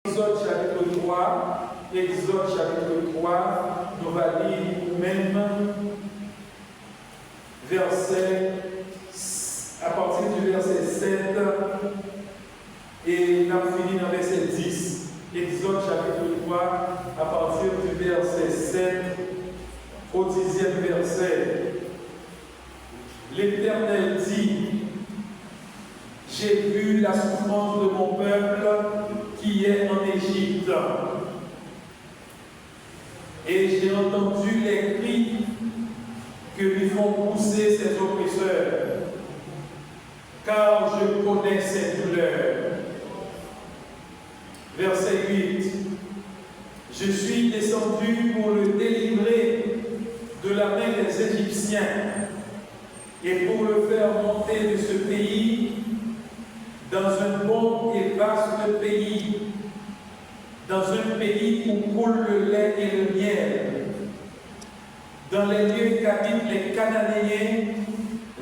Exode chapitre 3, Exode chapitre 3, nous va lire même verset, à partir du verset 7 et nous finissons dans verset 10. Exode chapitre 3, à partir du verset 7 au 10e verset. L'Éternel dit: j'ai vu la souffrance de mon peuple qui est en Égypte, et j'ai entendu les cris que lui font pousser ses oppresseurs, car je connais ses douleurs. Verset 8. Je suis descendu pour le délivrer de la main des Égyptiens et pour le faire monter de ce pays dans un bon et vaste pays, dans un pays où coule le lait et le miel, dans les lieux qu'habitent les Cananéens,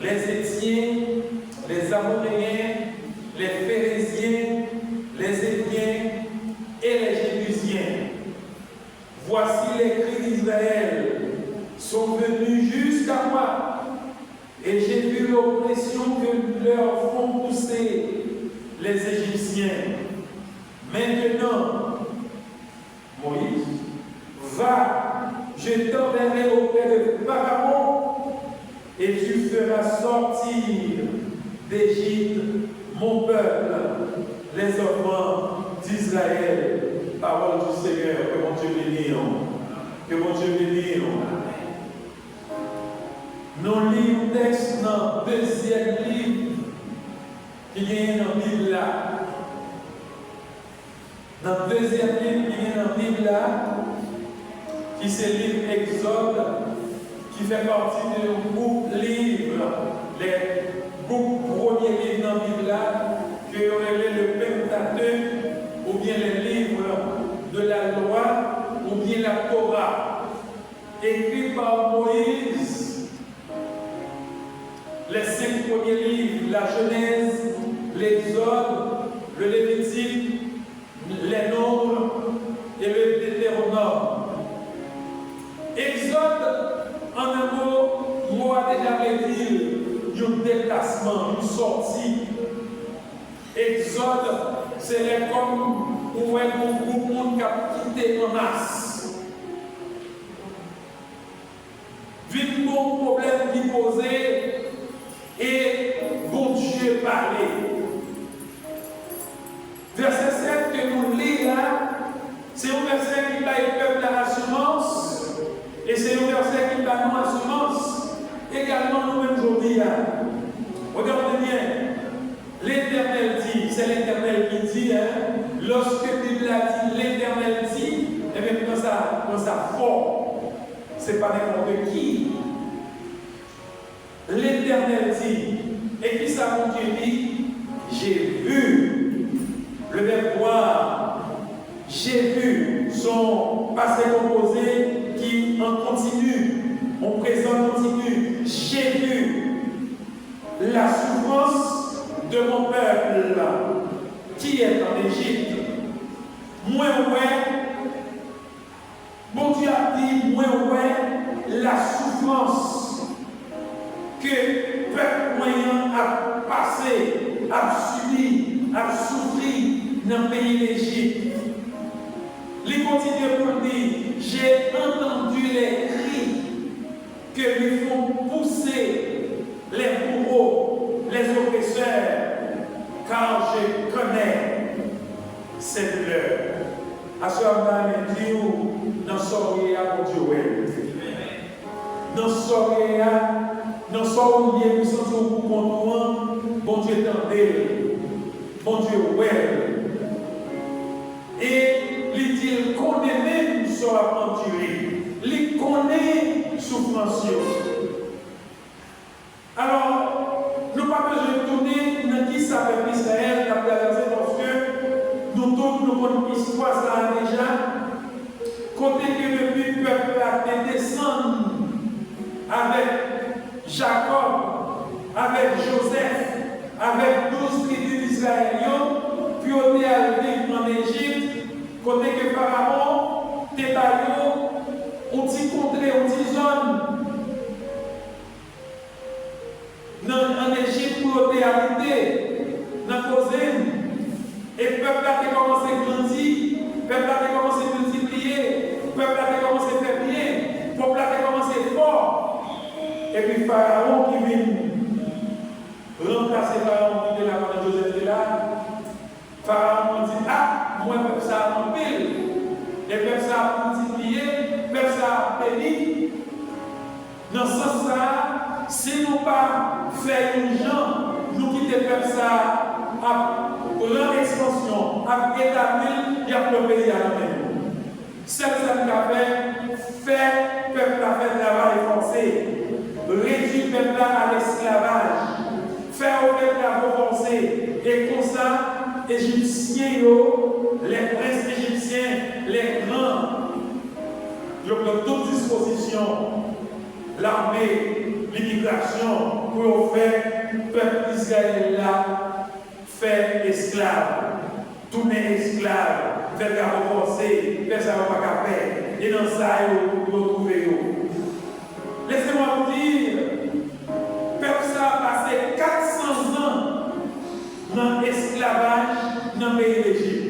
les Héthiens, les Amoréens, les Phéréziens, les Héviens et les Jébusiens. Voici les cris d'Israël sont venus jusqu'à moi, et j'ai vu l'oppression que leur font pousser les Égyptiens. Maintenant, Moïse, va, je t'enverrai auprès de Pharaon, et tu feras sortir d'Égypte mon peuple, les enfants d'Israël. Parole du Seigneur, que mon Dieu bénisse. Que mon Dieu bénisse. Nous lisons un texte dans le deuxième livre qui est dans la Bible là. Dans le deuxième livre qui est dans la Bible là, qui c'est le livre Exode, qui fait partie du groupe livre, les groupes premiers livres dans la Bible là, que aurait le Pentateuque, ou bien les livres de la loi, ou bien la Torah, écrit par Moïse. Les 5 premiers livres, la Genèse, l'Exode, le Lévitique, les Nombres et le Deutéronome. Exode, en un mot a déjà dit un déplacement, une sortie. Exode, c'est comme où un groupe de monde qui a quitté en masse. Vite mon problème qui posait et bon Dieu parlait. Verset 7 que nous lisons là, c'est un verset qui va le peuple à l'assurance, et c'est un verset qui va nous assurance également nous-mêmes aujourd'hui. Regardez bien, l'Éternel dit, c'est l'Éternel qui dit, lorsque Bible a dit l'Éternel dit, et bien dans sa forme, c'est pas n'importe qui. L'Éternel dit, et qui ça mon Dieu dit, j'ai vu, le verbe voir, j'ai vu, son passé composé qui en continue, mon présent continue, j'ai vu la souffrance de mon peuple qui est en Égypte. Moi, ouais, mon Dieu a dit, moi, ouais, la souffrance que le peuple moyen a passé, a subi, a souffri dans le pays d'Égypte. Il continue pour dire, j'ai entendu les cris que lui font pousser les bourreaux, les oppresseurs, car je connais cette douleur. À ce moment-là, je dis, dans soirée à mon Dieu, dans soirée à, dans soirée où nous sommes pour nous, bon Dieu tendez, bon Dieu ouais. Et il dit, il connaît même son aventurier, il connaît souffrance. Alors, nous ne pouvons pas retourner dans qui ça fait Israël, la traversée, parce que nous tous nous connaissons l'histoire ça déjà. Côté que le peuple a descendu avec Jacob, avec Joseph, avec 12 tribus d'Israël, puis on est arrivé en Égypte, Côté que Pharaon, Tébayo, on dit contrée, on dit zone. En Égypte, pour habiter, dans la cuisine. Et le peuple a commencé à grandir, le peuple a commencé à multiplier, le peuple a commencé à faire bien, le peuple a commencé à être fort. Et puis Pharaon qui vient remplacer Pharaon qui était là quand Joseph était là. Pharaon dit, ah, moi, le peuple ça a rempli, le peuple ça a multiplié, le peuple ça a béni. Dans ce sens-là, si nous ne pas faire une gens, nous quitter le peuple ça à grande expansion, à établir, il y a le pays à la même. C'est ce qu'on a fait le peuple à faire travail forcé, réduire le peuple à l'esclavage, faire au peuple à repenser, et comme ça, Égyptiens, les princes égyptiens, les grands, ils ont toute disposition, l'armée, l'immigration, pour faire le peuple d'Israël là, faire esclave, tourner esclave, faire renforcer, faire ça pas qu'à faire. Et dans ça, vous retrouvez. Laissez-moi vous dire, le peuple ça a passé 400 ans dans l'esclavage dans le pays d'Égypte.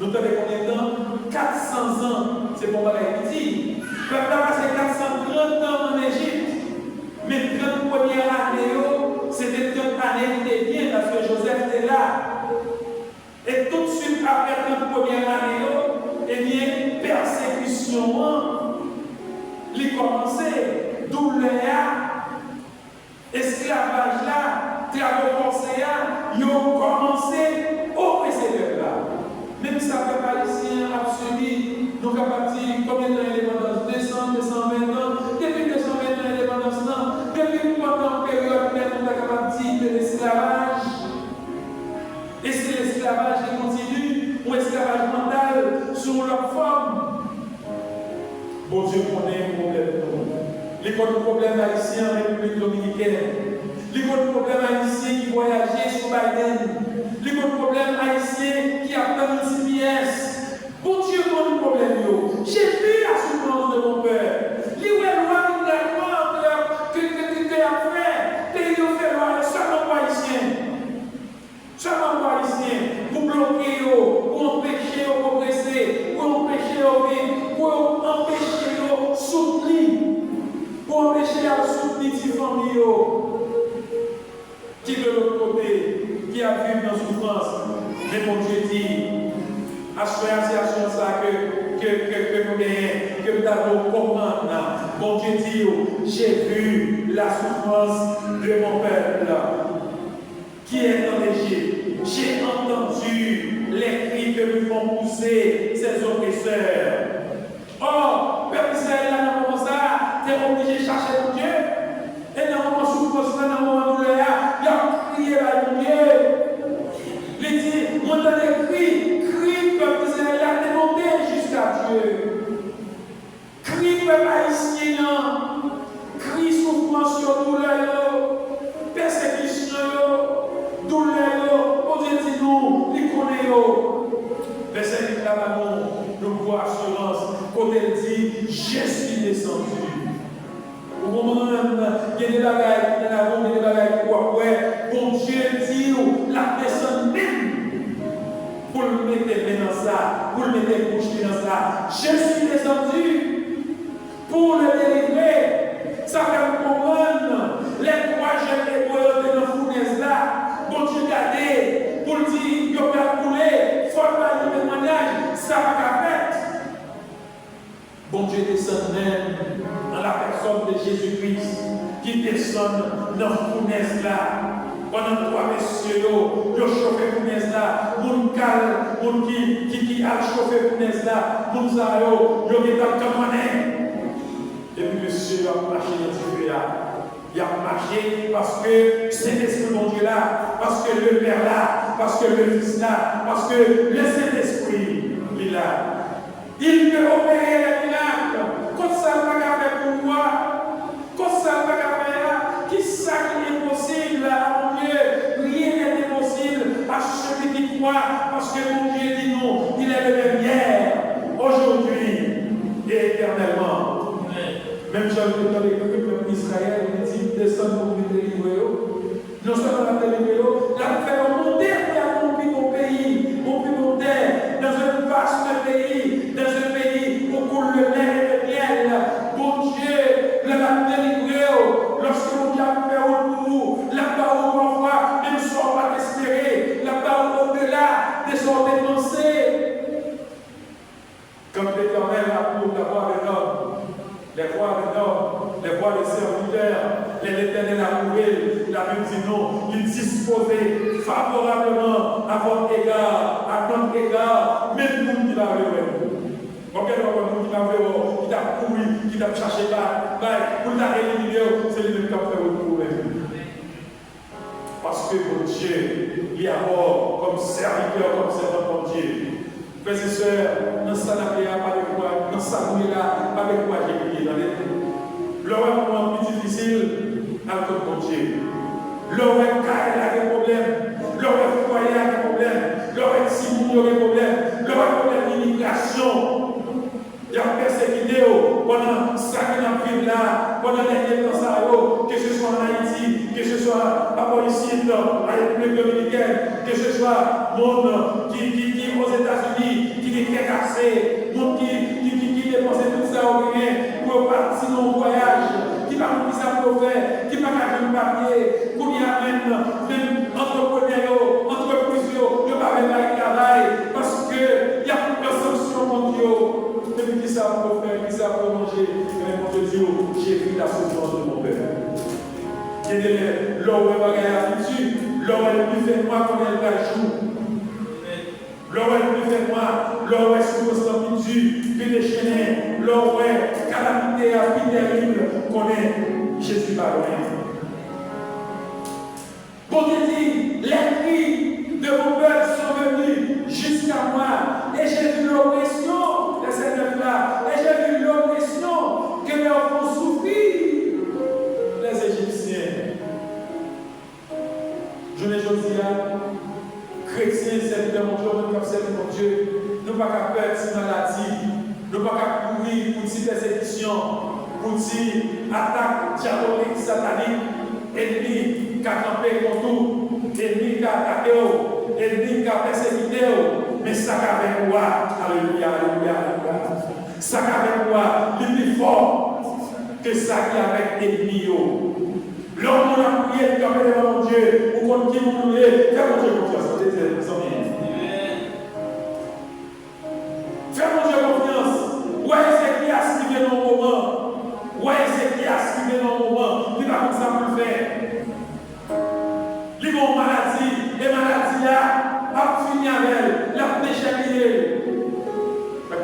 Nous avons combien de temps? 400 ans, c'est pour moi petit. Le peuple a passé 430 ans en Égypte. Mais 30 premières années, c'était 30 années qui étaient bien parce que Joseph était là. Et tout de suite après 30 premières années, eh bien, persécution, il commençait, douleur, esclavage là, travail forcé, ils ont commencé au précédent là. Même si ça ne peut pas ici, absolu, nous avons parti combien de temps l'indépendance? 200, 220 ans. Depuis 220 ans l'indépendance, depuis pendant une période où nous avons parti de l'esclavage. Et c'est l'esclavage qui continue, ou esclavage mental sur leur forme. Bon Dieu connaît le problème. L'école du problème haïtien en République dominicaine. L'école du problème haïtien qui voyageait sur Biden. L'école du problème haïtien qui a plein de pièces. Bon Dieu connaît le problème. J'ai vu la souffrance de mon père. L'Ioué loi que a fait, pays fait loi, seulement haïtien. Seulement haïtien. Pour bloquer, pour empêcher de progresser, pour empêcher de vivre, pour empêcher de soutenir, pour empêcher de soutenir les familles qui de l'autre côté, qui a vécu dans souffrance. Mais mon Dieu dit, association ça que nous avons comprendre. Mon Dieu dit, j'ai vu la souffrance de mon peuple qui est en Égypte. J'ai entendu les cris que nous font pousser ces oppresseurs. Oh, peuple Israël, là, dans ça, tu es obligé de chercher pour Dieu. Et dans mon souffrance, dans mon douleur, il a crié à Dieu. Il dit, mon crie, peuple Israël, a demandé jusqu'à Dieu. Crie, peuple haïtien, crie souffrance sur douleur, persécution, douleur, on dit nous, les connaissons. Verset 8 là, nous voit assurance, quand elle dit, je suis descendu. Au moment où il y a des bagailles qui sont des bagailles qui après, bon Dieu dit, la personne même, pour le mettre dans ça, pour le mettre bouche dans ça, je suis descendu pour le délivrer. Ça fait comprendre les trois jeunes hébreux de la fournaise là, bon Dieu gardé, pour dire, il y a couler, il faut pas le témoignage, ça va qu'à faire. Bon Dieu descend même dans la personne de Jésus-Christ qui descend dans la fournaise là. Pendant 3 messieurs, ils ont chauffé la fournaise là. Moun calme, moun qui a chauffé la fournaise là. Moun sa yo, ils ont été commandés. Et puis monsieur a marché dans ce feu là. Il a marché parce que c'est l'Esprit de Dieu là, parce que le Père là, parce que le Fils là, parce que le Saint-Esprit est là. Il peut opérer les miracles. Quand ça ne va pas faire pour moi, quand ça ne va pas faire, qui ça qui est possible à mon Dieu? Rien n'est impossible à celui qui croit, parce que mon Dieu dit non, il est le même hier, Même Jean dans le peuple d'Israël, il dit descend pour nous délivrer. Non seulement la délivrer, la faire monter pour mon pays, mon plus bon terre, dans un vaste pays, dans un pays où coule le lait et le miel. Bon Dieu, la délivrer. Lorsque mon Dieu a fait pour vous, là-bas où parfois, même si on va espérer, là-bas où au-delà de son pensées. Comme l'Éternel a pour la voix des hommes, les voix des hommes, les voix des serviteurs, l'Éternel a prouvé, la Bible dit non, il disposait favorablement à votre égard, à notre égard, même nous qui l'avons vu. Combien de fois nous qui l'avons vu, qui t'a couru, qui t'a cherché là, pour t'a éliminé, c'est lui qui a fait le problème. Parce que mon Dieu, il y a comme serviteur, comme servant de Dieu. Frères et sœurs, dans ça n'a pas de quoi, dans ça là, pas de quoi j'ai prié dans les temps. L'heure est plus difficile, à cause de Dieu. L'heure est carré a des problèmes, l'heure est foyer a des problèmes, l'heure est simon a des problèmes, l'heure est problème d'immigration. Il y a persécuté pendant ça qui n'a pris là, pendant les temps ça, que ce soit en Haïti, que ce soit ici dans la République dominicaine, que ce soit monde qui aux États-Unis, qui est cassé, monde qui dépense tout ça au rien pour partir dans le voyage, qui va nous ça pour faire, qui va faire un papier, pour y amener même entrepreneurs, entreprises, ne pas faire travail, parce qu'il y a plus de sanctions mondiaux. Depuis qui ça pour faire, qui ça pour manger, mais mon Dieu, j'ai pris la souffrance de mon père. L'homme va gagner l'habitude, l'homme est plus fait moi quand elle va jouer. L'homme est plus fait moi, l'homme est sous l'habitude, puis déchaîné, l'homme est calamité à plus terrible qu'on est Jésus par loin. Bon Dieu dit, les cris de vos peuples sont venus jusqu'à moi, et j'ai vu l'oppression de cette œuvre-là, et j'ai vu l'oppression que leur font souffrir les Égyptiens. Je ne dis pas, chrétiens, serviteurs mon Dieu, comme serviteurs mon Dieu, nous ne pouvons pas peur de ces maladies, nous ne pouvons pas courir pour ces persécutions, pour ces attaques diaboliques, sataniques, ennemis qui ont campé contre nous, ennemis qui ont attaqué, ennemis qui ont persécuté, mais ça avec moi, alléluia, alléluia, alléluia. Ça avec moi, le plus fort que ça qui est avec ennemis. L'homme on a prié, il a fait devant mon Dieu, ou contre qui vous voulez, fais mon Dieu confiance, fais mon Dieu confiance. Où est Ézéchias qui vient dans le moment? Où est Ézéchias qui vient dans le moment? Il va comme ça pour le faire. Il y a une maladie, et maladie là, a fini avec elle, l'a déchiré.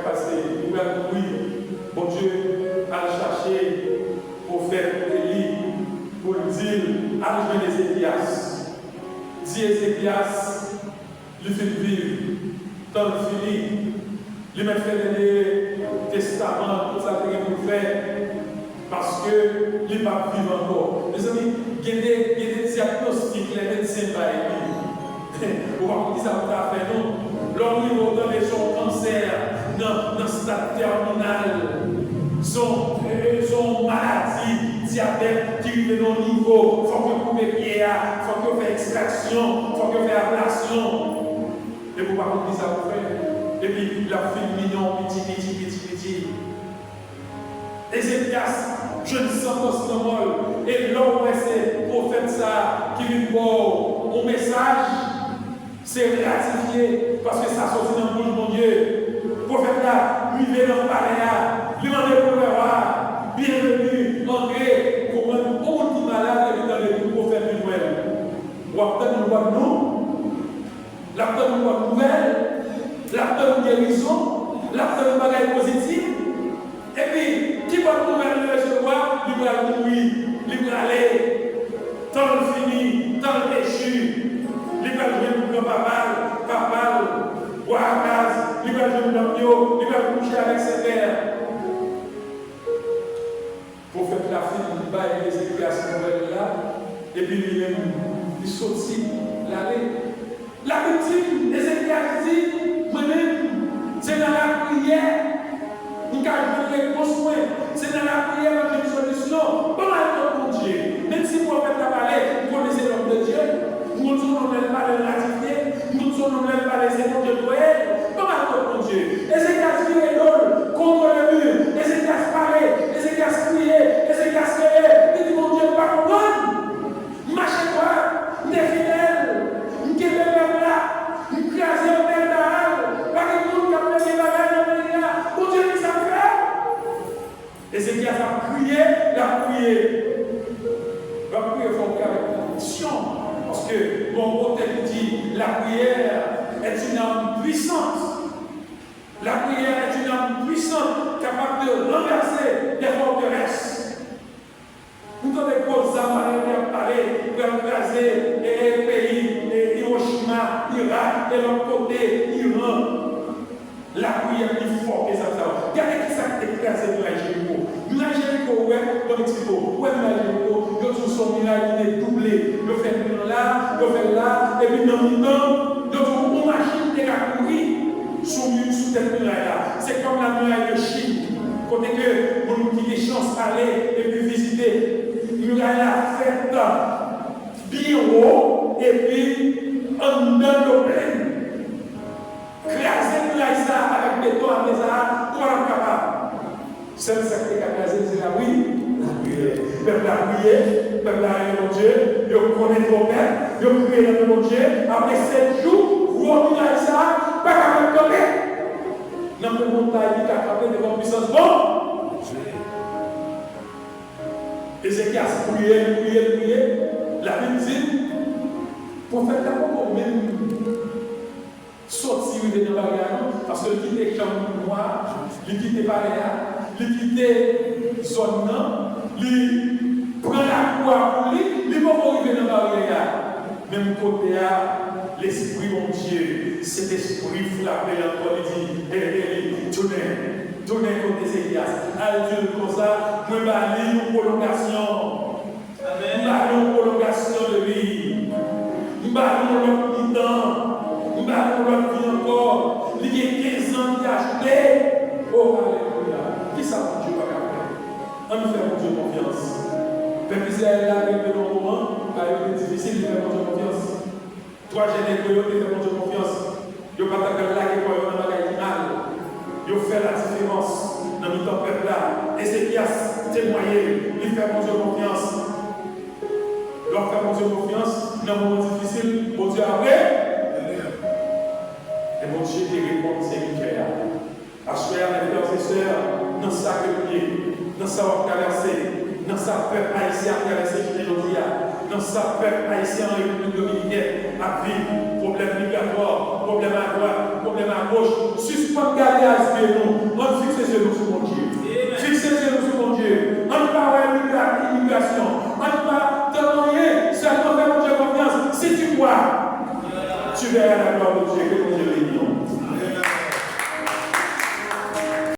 Parce que nous allons oui, bon Dieu, à chercher pour faire Élie, pour dire, à jouer Ézéchias. Dis Ézéchias, il fait vivre, tant le fini, il m'a fait des testaments, tout ça qu'il pour faire, parce que il va vivre encore. Mes amis, il y a des diagnostics, les médecins par écrit. Vous voyez ça vous a fait, non? L'homme il va donner son cancer dans le stade terminal, son maladie, diabète qui est dans le niveau, il faut que vous coupiez pied, il faut que vous fassiez extraction, il faut que vous fassiez ablation. Et vous voyez ça vous fait. Et puis la fille mignon, petit. Ézéchias, je ne sens pas ce mot. Et l'homme, c'est prophète ça qui lui porte au message, c'est ratifié parce que ça sortit dans le bouche de mon Dieu. Prophète là, lui vient dans le palais, lui demande pour le roi, bienvenue, entrez, pour un bon qui malade et dans le prophète de Noël. Ou après nous voit nous, l'après nous voit nouvelle, l'après nous guérison, l'après nous bagaille positive. Et puis, qui va nous nouvelle recevoir, il va mourir, il va aller, tant le fini, tant le péchu, il va jouer pour le papa, boire à case, il va jouer pour l'ambiot, il va coucher avec ses pères. Pour faire la fille, il va aller les écrire à ce nouvelle-là, et puis lui-même, il sortit, l'aller. La victime, Ézéchias dit, moi-même, c'est dans la prière. Nous avons construit, c'est dans la prière que situation, pas mal de Dieu. Même si le prophète a parlé, vous connaissez l'homme de Dieu, nous ne sommes pas les ratifiés, nous ne sommes pas les éléments de Noël, pas mal de Dieu. Ézéchias vit les dôles contre le mur, Ézéchias parlait, Ézéchias criait, Ézéchias criait, il dit mon Dieu, pas comprendre. Marchez-toi, des fidèles, qui est même là, qui crase au père d'Aal, pas que tout le monde qui a fait des bagages, mon Dieu, qui ça fait. Ézéchias a prié, la prière faut faire avec conviction. Parce que mon côté dit la prière est une arme puissante. La prière est une arme puissante capable de renverser des forteresses. Vous avez posé à parler pour écraser les pays, Hiroshima, Irak, et l'autre côté, Iran. La prière est plus forte que ça. Regardez qui ça écrasé dans la Jéricho. Nous la Jéricho, ouais, dans Mexico, ouais, dans la Jéricho, nous avons son village qui est doublé. Nous faisons là, et puis dans le temps, nous avons une machine qui a couru sous cette muraille-là. C'est comme la muraille de Chine. Côté que nous avons des chances d'aller et puis visiter. La muraille-là faite bien haut, et puis en dedans de plein. Craser ça avec béton à Mézard, pour être capable. Seul ça qui est crasé, c'est la prière. La prière. Peuple a prié, peuple a prié mon Dieu, il connaît ton père, il prie dans mon Dieu. Après 7 jours, vous revenez ça, pas capable de tomber. Dans le montagne, il est capable de votre puissance. Bon. Ézéchias priait. La Bible dit, prophète d'abord, même. Sortir de la barrière, parce que il quitte chambre noire, il quitte barrière, il quitte zone, il prend la croix pour lui, il ne va pas arriver dans la barrière. Même côté à l'esprit mon Dieu, cet esprit frappé encore, il dit, tournez contre Ézéchias. Allez comme ça, nous allons une prolongation. Nous allons une prolongation de vie. Nous allons l'autre mi-temps. Nous allons l'autre vie encore. Il y a 15 ans qui a acheté. Oh, alléluia. Qui ça pour Dieu va faire? On nous fait pour Dieu confiance. Peuple Israël a arrivé dans un moment, il est difficile de faire pour Dieu confiance. Toi, j'ai des coyotes qui font pour Dieu confiance. Il n'y a pas de là qui peut avoir un mal. Il fait la différence dans le temps peuple là. Ézéchias témoigné, il fait pour Dieu confiance. Leur faire pour Dieu confiance dans un moment difficile, bon Dieu après. Et mon Dieu qui répond, c'est Michael. Assoyez mes frères et sœurs, dans sa prière, dans sa traversée, dans sa peuple haïtien à traverser aujourd'hui, dans sa peuple haïtien en République dominicaine, à vivre, problème migratoire, problème à droite, problème à gauche, suspendre garder à ce nous, on fixe les yeux sur mon Dieu. Fixe les yeux sur mon Dieu. On ne parle pas d'immigration, on ne parle de rien, seulement faire mon Dieu confiance. Si tu crois, tu verras la gloire de Dieu.